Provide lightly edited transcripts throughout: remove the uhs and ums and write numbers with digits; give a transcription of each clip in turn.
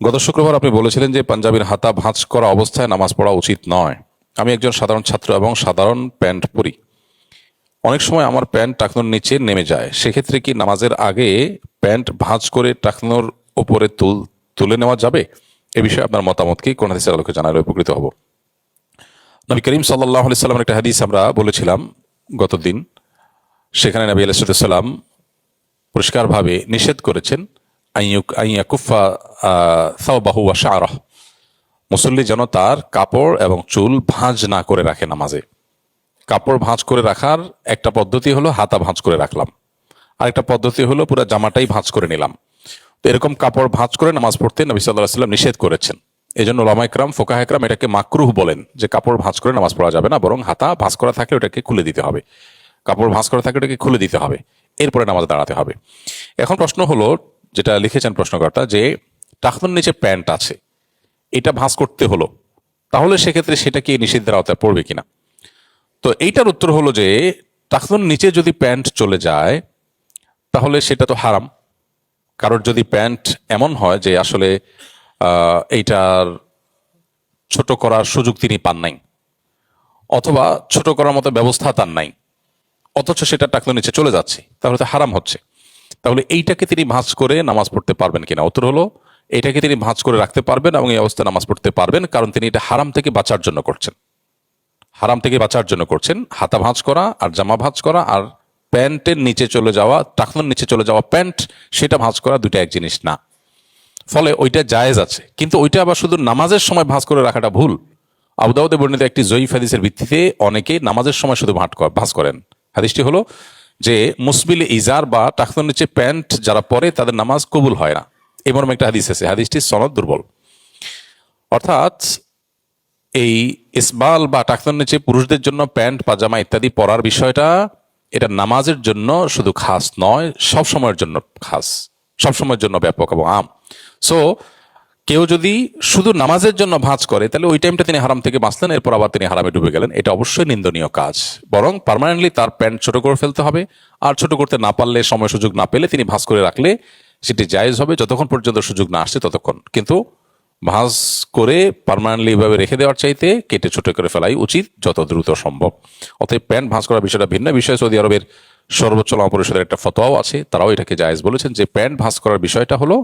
গত শুক্রবার আপনি বলেছিলেন যে পাঞ্জাবির হাতা ভাঁজ করা অবস্থায় নামাজ পড়া উচিত নয়। আমি একজন সাধারণ ছাত্র এবং সাধারণ প্যান্ট পরি। অনেক সময় আমার প্যান্ট টাকনোর নিচে নেমে যায়, সেক্ষেত্রে কি নামাজের আগে প্যান্ট ভাঁজ করে টাকনোর ওপরে তুলে নেওয়া যাবে? এ বিষয়ে আপনার মতামত কি, কোন হাদিসের আলোকে জানালে উপকৃত হব। নবী করিম সাল্লাল্লাহু আলাইহি সাল্লামের একটা হাদিস আমরা বলেছিলাম গতদিন। সেখানে নবী আলাইহিস সালাম পরিষ্কারভাবে নিষেধ করেছেন আইয়াকুফা সাওবাহু ওয়া শা'রাহ, মুসল্লি যেন তার কাপড় এবং চুল ভাঁজ না করে রাখে নামাজে। কাপড় ভাঁজ করে রাখার একটা পদ্ধতি হলো হাতা ভাঁজ করে রাখলাম, আরেকটা পদ্ধতি হলো পুরো জামাটাই ভাঁজ করে নিলাম। তো এরকম কাপড় ভাঁজ করে নামাজ পড়তে নবী সাল্লাল্লাহু আলাইহি ওয়াসাল্লাম নিষেধ করেছেন। এই জন্য উলামা ইকরাম, ফোকাহা ইকরাম এটাকে মাকরুহ বলেন, যে কাপড় ভাঁজ করে নামাজ পড়া যাবে না, বরং হাতা ভাঁজ করা থাকলে ওটাকে খুলে দিতে হবে। কাপড় ভাঁজ করা থাকলে ওটাকে খুলে দিতে হবে, এরপরে নামাজে দাঁড়াতে হবে। এখন প্রশ্ন হলো, যেটা লিখেছেন প্রশ্নকর্তা, যে টাকনুর নিচে প্যান্ট আছে, এটা ভাঁজ করতে হলো, তাহলে সেক্ষেত্রে সেটা কি নিষিদ্ধের আওতায় পড়বে কিনা? তো এইটার উত্তর হলো যে টাকনুর নিচে যদি প্যান্ট চলে যায় তাহলে সেটা তো হারাম। কারোর যদি প্যান্ট এমন হয় যে আসলে এইটার ছোট করার সুযোগ তিনি পান নাই, অথবা ছোট করার মতো ব্যবস্থা তার নাই, অথচ সেটা টাকনুর নিচে চলে যাচ্ছে, তাহলে তো হারাম হচ্ছে। তাহলে এইটাকে তিনি ভাঁজ করে নামাজ পড়তে পারবেন কিনা? উত্তর হলো, এটাকে তিনি ভাঁজ করে রাখতে পারবেন এবং এই অবস্থায় নামাজ পড়তে পারবেন, কারণ তিনি এটা হারাম থেকে বাঁচার জন্য করছেন। হারাম থেকে বাঁচার জন্য করছেন। হাতা ভাঁজ করা আর জামা ভাঁজ করা আর প্যান্টের নিচে চলে যাওয়া, টাকনুর নিচে চলে যাওয়া প্যান্ট, সেটা ভাঁজ করা দুটো এক জিনিস না। ফলে ওইটা জায়েজ আছে, কিন্তু ওইটা আবার শুধু নামাজের সময় ভাঁজ করে রাখাটা ভুল। আবু দাউদে বর্ণিত একটি জয়ীফ হাদিসের ভিত্তিতে অনেকে নামাজের সময় শুধু ভাঁজ করেন। হাদিসটি হলো যে মুসবিল ইজার বা টাকনুর নিচে প্যান্ট যারা পরে তাদের নামাজ কবুল হয় না, এই মর্মে একটা হাদিস আছে। হাদিসটির সনদ দুর্বল। অর্থাৎ এই ইসবাল বা টাকনুর নিচে পুরুষদের জন্য প্যান্ট পাজামা ইত্যাদি পরার বিষয়টা, এটা নামাজের জন্য শুধু খাস নয়, সব সময়ের জন্য খাস, সব সময়ের জন্য ব্যাপক এবং আম। সো কেউ যদি শুধু নামাজের জন্য ভাঁজ করে, তাহলে ওই টাইমটা তিনি হারাম থেকে বাঁচলেন, এরপর আবার তিনি হারামে ডুবে গেলেন। এটা অবশ্যই নিন্দনীয় কাজ। বরং পার্মানেন্টলি তার প্যান্ট ছোট করে ফেলতে হবে, আর ছোট করতে না পারলে, সময় সুযোগ না পেলে তিনি ভাঁজ করে রাখলে সেটি জায়েজ হবে, যতক্ষণ পর্যন্ত সুযোগ না আসছে ততক্ষণ। কিন্তু ভাঁজ করে পার্মানেন্টলি এভাবে রেখে দেওয়ার চাইতে কেটে ছোট করে ফেলাই উচিত যত দ্রুত সম্ভব। অতএব প্যান্ট ভাঁজ করার বিষয়টা ভিন্ন বিষয়। সৌদি আরবের সর্বোচ্চ উলামা পরিষদের একটা ফতোয়াও আছে, তারাও এটাকে জায়েজ বলেছেন, যে প্যান্ট ভাঁজ করার বিষয়টা হলো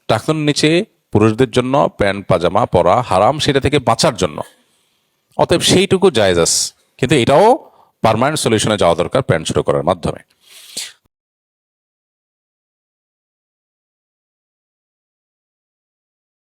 টাকনুর নিচে পুরুষদের জন্য প্যান্ট পাজামা পরা হারাম, সেটা থেকে বাঁচার জন্য। অতএব সেইটুকু জায়েজ আছে, কিন্তু এটাও পার্মানেন্ট সলিউশনে যাওয়া দরকার প্যান্ট ছোট করার মাধ্যমে।